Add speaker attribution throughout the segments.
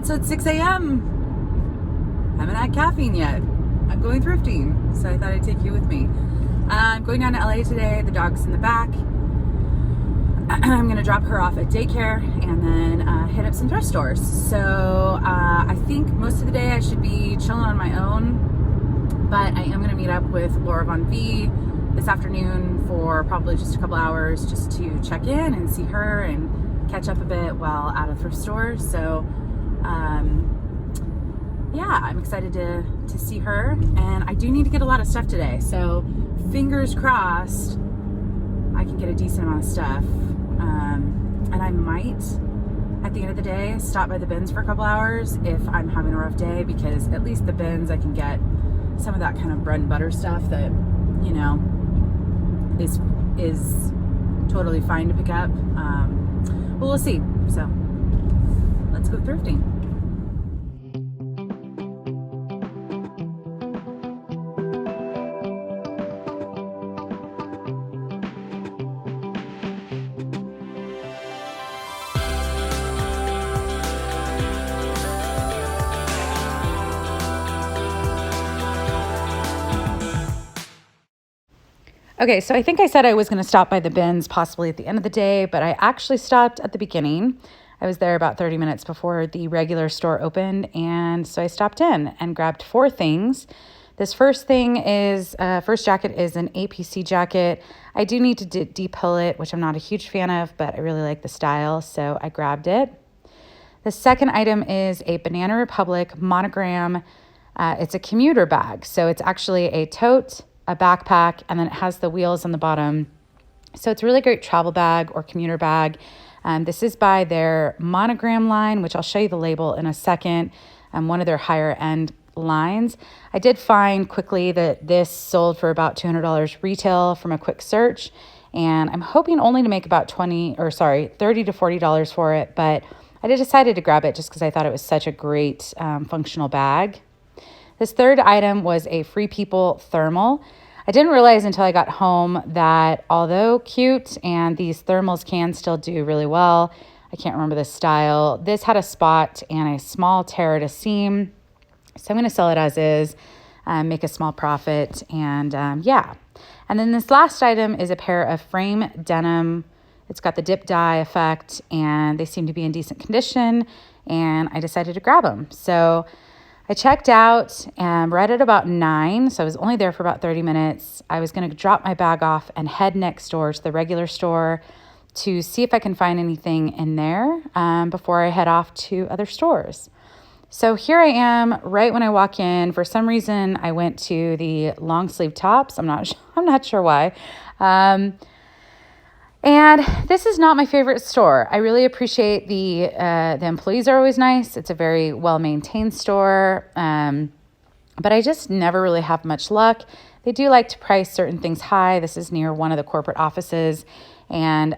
Speaker 1: right, so it's 6 a.m. Haven't had caffeine yet. I'm going thrifting, so I thought I'd take you with me. I'm going down to LA today. The dog's in the back. I'm gonna drop her off at daycare and then hit up some thrift stores. So I think most of the day I should be chilling on my own, but I am gonna meet up with VonV this afternoon for probably just a couple hours just to check in and see her and catch up a bit while at a thrift store. So yeah, I'm excited to see her, and I do need to get a lot of stuff today. So fingers crossed I can get a decent amount of stuff. And I might, at the end of the day, stop by the bins for a couple hours if I'm having a rough day, because at least the bins I can get some of that kind of bread and butter stuff that, you know, is totally fine to pick up. But we'll see. So let's go thrifting. Okay, so I think I said I was going to stop by the bins possibly at the end of the day, but I actually stopped at the beginning. I was there about 30 minutes before the regular store opened, and so I stopped in and grabbed 4 things. This first jacket is an APC jacket. I do need to de-pill it, which I'm not a huge fan of, but I really like the style, so I grabbed it. The second item is a Banana Republic monogram. It's a commuter bag, so it's actually a tote, a backpack, and then it has the wheels on the bottom. So it's a really great travel bag or commuter bag. This is by their Monogram line, which I'll show you the label in a second, one of their higher end lines. I did find quickly that this sold for about $200 retail from a quick search, and I'm hoping only to make about $30 to $40 for it, but I decided to grab it just because I thought it was such a great functional bag. This third item was a Free People thermal. I didn't realize until I got home that although cute and these thermals can still do really well, I can't remember the style, this had a spot and a small tear at a seam. So I'm going to sell it as is, make a small profit, and yeah. And then this last item is a pair of frame denim. It's got the dip dye effect, and they seem to be in decent condition, and I decided to grab them. So I checked out right at about 9, so I was only there for about 30 minutes. I was going to drop my bag off and head next door to the regular store to see if I can find anything in there before I head off to other stores. So here I am right when I walk in. For some reason, I went to the long sleeve tops. I'm not sure why. And this is not my favorite store. I really appreciate the employees are always nice. It's a very well-maintained store, but I just never really have much luck. They do like to price certain things high. This is near one of the corporate offices, and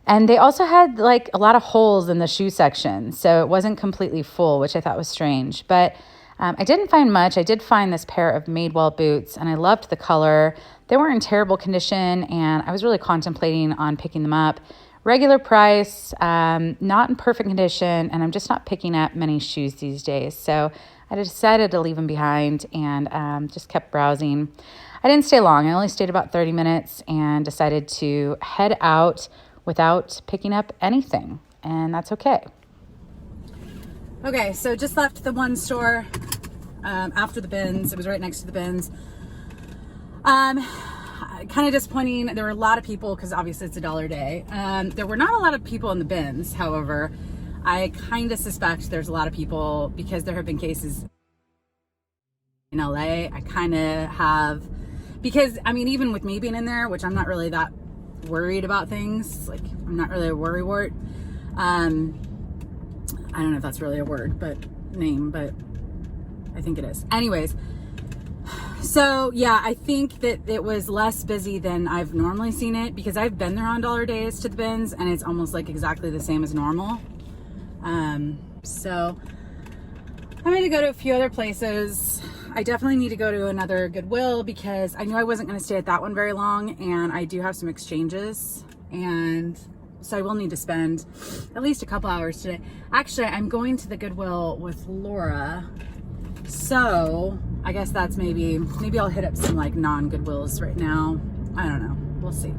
Speaker 1: they also had like a lot of holes in the shoe section, so it wasn't completely full, which I thought was strange. But I didn't find much. I did find this pair of Madewell boots, and I loved the color. They weren't in terrible condition, and I was really contemplating on picking them up. Regular price, not in perfect condition, and I'm just not picking up many shoes these days. So I decided to leave them behind and just kept browsing. I didn't stay long. I only stayed about 30 minutes and decided to head out without picking up anything, and that's okay. Okay, so just left the one store after the bins. It was right next to the bins. Kind of disappointing. There were a lot of people because obviously it's $1 a day. There were not a lot of people in the bins. However, I kind of suspect there's a lot of people because there have been cases in LA. I kind of have, because I mean, even with me being in there, which I'm not really that worried about things, like I'm not really a worrywart. I don't know if that's really a word, but I think it is. Anyways, so yeah, I think that it was less busy than I've normally seen it, because I've been there on $1 days to the bins and it's almost like exactly the same as normal. So I'm going to go to a few other places. I definitely need to go to another Goodwill because I knew I wasn't going to stay at that one very long, and I do have some exchanges, and So I will need to spend at least a couple hours today. Actually, I'm going to the Goodwill with Laura. So I guess that's maybe I'll hit up some like non-Goodwills right now. I don't know. We'll see.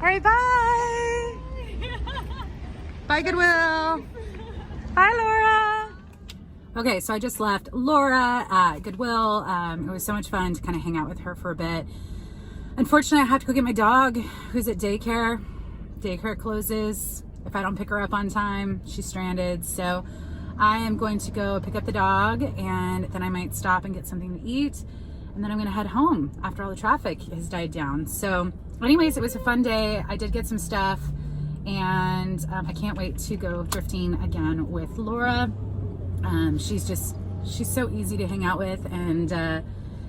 Speaker 1: All right, bye. Bye, Goodwill. Bye, Laura. Okay, so I just left Laura at Goodwill. It was so much fun to kind of hang out with her for a bit. Unfortunately, I have to go get my dog who's at daycare. Daycare closes. If I don't pick her up on time, she's stranded. So I am going to go pick up the dog, and then I might stop and get something to eat. And then I'm gonna head home after all the traffic has died down. So anyways, it was a fun day. I did get some stuff, and I can't wait to go thrifting again with Laura. She's so easy to hang out with, and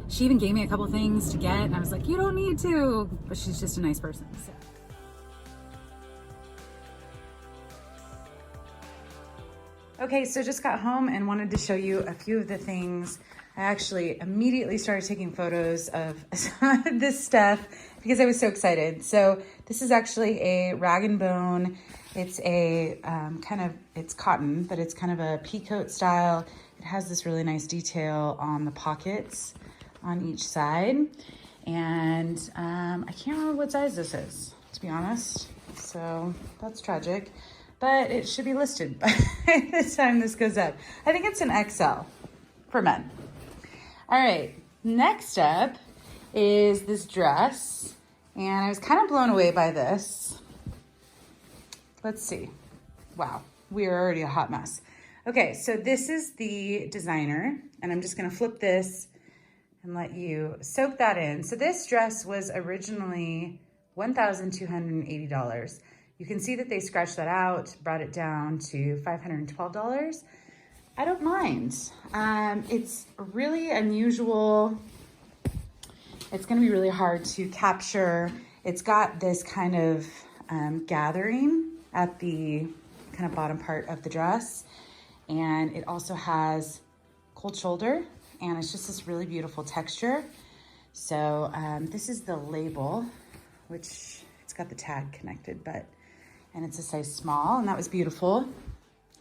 Speaker 1: she even gave me a couple things to get, and I was like, you don't need to, but she's just a nice person. So. Okay, so just got home and wanted to show you a few of the things. I actually immediately started taking photos of some of this stuff because I was so excited. So this is actually a rag and bone. It's a it's cotton, but it's kind of a pea coat style. It has this really nice detail on the pockets on each side. And I can't remember what size this is, to be honest. So that's tragic, but it should be listed by the time this goes up. I think it's an XL for men. All right, next up is this dress, and I was kind of blown away by this. Let's see. Wow, we are already a hot mess. Okay, so this is the designer, and I'm just gonna flip this and let you soak that in. So this dress was originally $1,280. You can see that they scratched that out, brought it down to $512. I don't mind. It's really unusual. It's gonna be really hard to capture. It's got this kind of gathering at the kind of bottom part of the dress. And it also has cold shoulder, and it's just this really beautiful texture. So this is the label, which it's got the tag connected, but and it's a size small, and that was beautiful.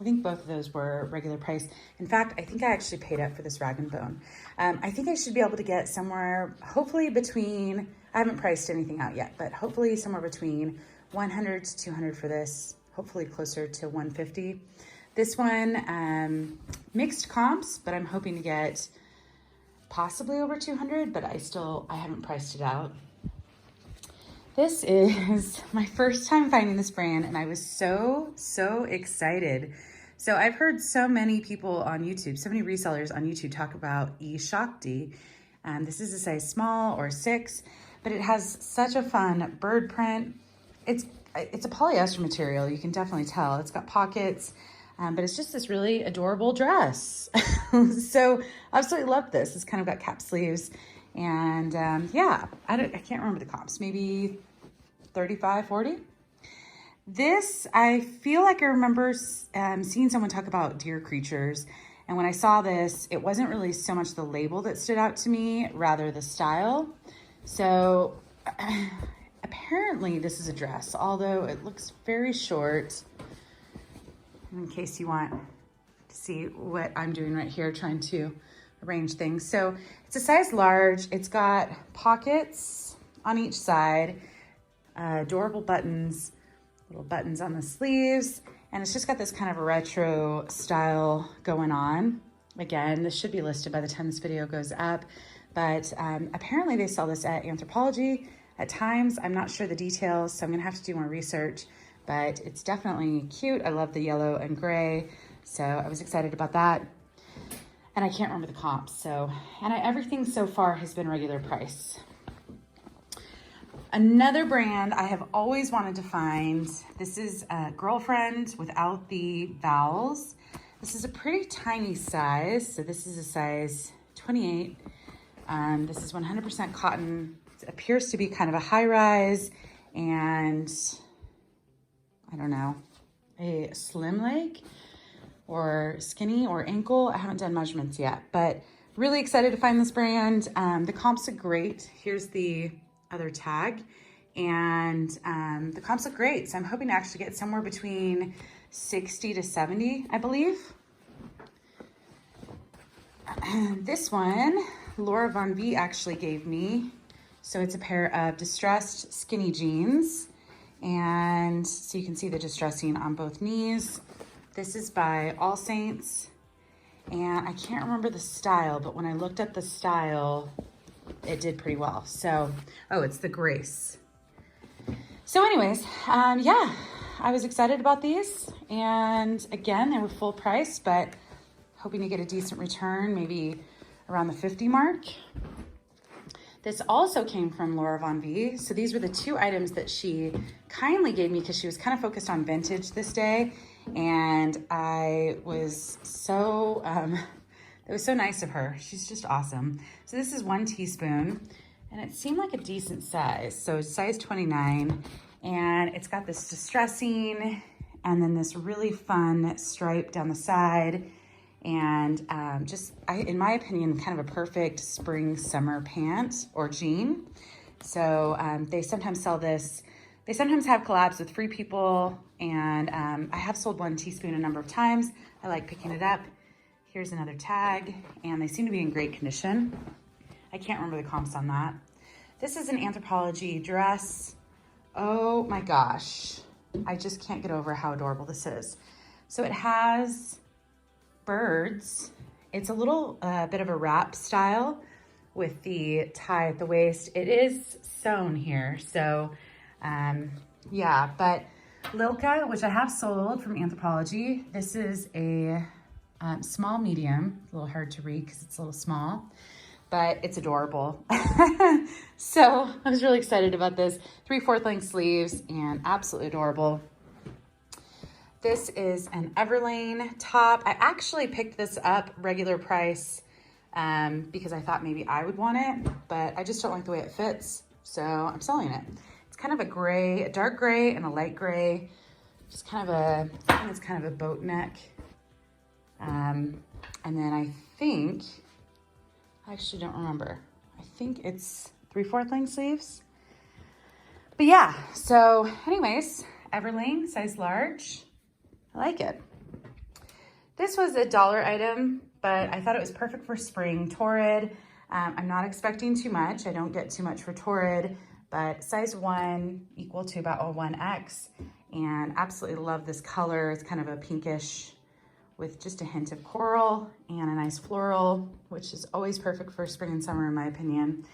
Speaker 1: I think both of those were regular price. In fact, I think I actually paid up for this rag and bone. I think I should be able to get somewhere, hopefully between, I haven't priced anything out yet, but hopefully somewhere between 100 to 200 for this, hopefully closer to 150. This one, mixed comps, but I'm hoping to get possibly over 200, but I haven't priced it out. This is my first time finding this brand, and I was so excited. So I've heard so many people on YouTube, so many resellers on YouTube talk about eShakti. This is a size small or 6, but it has such a fun bird print. It's a polyester material, you can definitely tell. It's got pockets, but it's just this really adorable dress. So absolutely love this. It's kind of got cap sleeves. And yeah, I can't remember the comps, maybe 35, 40. This, I feel like I remember seeing someone talk about deer creatures. And when I saw this, it wasn't really so much the label that stood out to me, rather the style. So apparently this is a dress, although it looks very short. In case you want to see what I'm doing right here, trying to arrange things. So it's a size large. It's got pockets on each side, adorable buttons, little buttons on the sleeves, and it's just got this kind of a retro style going on. Again, this should be listed by the time this video goes up, but apparently they sell this at Anthropologie at times. I'm not sure the details, so I'm gonna have to do more research, but it's definitely cute. I love the yellow and gray, so I was excited about that. And I can't remember the comps, so, and everything so far has been regular price. Another brand I have always wanted to find, this is a Girlfriend without the vowels. This is a pretty tiny size, so this is a size 28. This is 100% cotton. It appears to be kind of a high rise, and I don't know, a slim leg, or skinny or ankle. I haven't done measurements yet, but really excited to find this brand. The comps look great. Here's the other tag, and the comps look great. So I'm hoping to actually get somewhere between 60 to 70, I believe. This one, VonV actually gave me. So it's a pair of distressed skinny jeans. And so you can see the distressing on both knees. This is by All Saints, and I can't remember the style, but when I looked up the style, it did pretty well. So, oh, it's the Grace. So anyways, yeah, I was excited about these, and again, they were full price, but hoping to get a decent return, maybe around the 50 mark. This also came from VonV. So these were the two items that she kindly gave me because she was kind of focused on vintage this day. And I was so, it was so nice of her. She's just awesome. So this is 1 teaspoon, and it seemed like a decent size. So it's size 29, and it's got this distressing and then this really fun stripe down the side. And in my opinion, kind of a perfect spring summer pant or jean. So they sometimes sell this. They sometimes have collabs with Free People, and I have sold 1 teaspoon a number of times. I like picking it up. Here's another tag, and they seem to be in great condition. I can't remember the comps on that. This is an Anthropologie dress. Oh my gosh. I just can't get over how adorable this is. So it has birds. It's a little bit of a wrap style with the tie at the waist. It is sewn here, so yeah, but Lilka, which I have sold from Anthropologie, this is a small medium. A little hard to read because it's a little small, but it's adorable. So I was really excited about this. 3/4 length sleeves and absolutely adorable. This is an Everlane top. I actually picked this up regular price because I thought maybe I would want it, but I just don't like the way it fits, so I'm selling it. It's kind of a gray, a dark gray and a light gray. Just kind of a, I think it's kind of a boat neck. And then I think, I actually don't remember. I think it's 3/4 length sleeves. But yeah, so anyways, Everling, size large. I like it. This was a $1 item, but I thought it was perfect for spring. Torrid, I'm not expecting too much. I don't get too much for Torrid, but size 1 equal to about a 1X. And absolutely love this color. It's kind of a pinkish with just a hint of coral and a nice floral, which is always perfect for spring and summer in my opinion.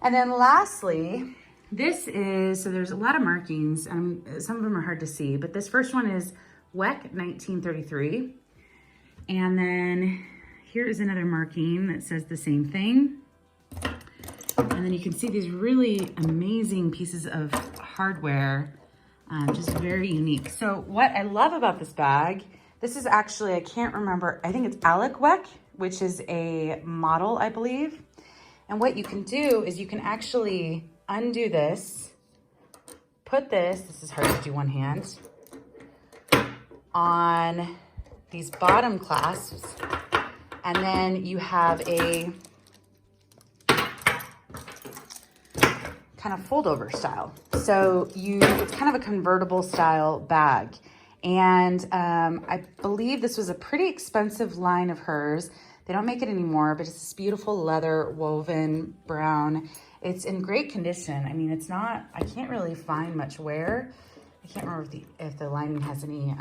Speaker 1: And then lastly, this is, so there's a lot of markings, and some of them are hard to see, but this first one is WEC 1933. And then here is another marking that says the same thing. And then you can see these really amazing pieces of hardware, just very unique. So what I love about this bag, this is actually, I can't remember, I think it's Alec WEC, which is a model, I believe. And what you can do is you can actually undo this, put this is hard to do one hand, on these bottom clasps, and then you have a kind of fold over style. So it's kind of a convertible style bag. And I believe this was a pretty expensive line of hers. They don't make it anymore, but it's this beautiful leather woven brown. It's in great condition. I mean, it's not, I can't really find much wear. I can't remember if the lining has any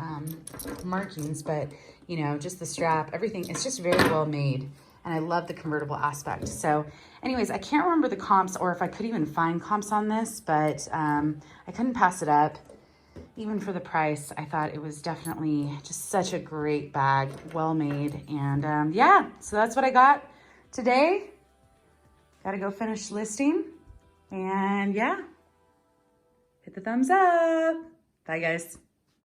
Speaker 1: markings, but you know, just the strap, everything, it's just very well made. And I love the convertible aspect. So anyways, I can't remember the comps or if I could even find comps on this, but I couldn't pass it up. Even for the price, I thought it was definitely just such a great bag, well made. And yeah, so that's what I got today. Gotta go finish listing. And yeah, hit the thumbs up. Bye guys.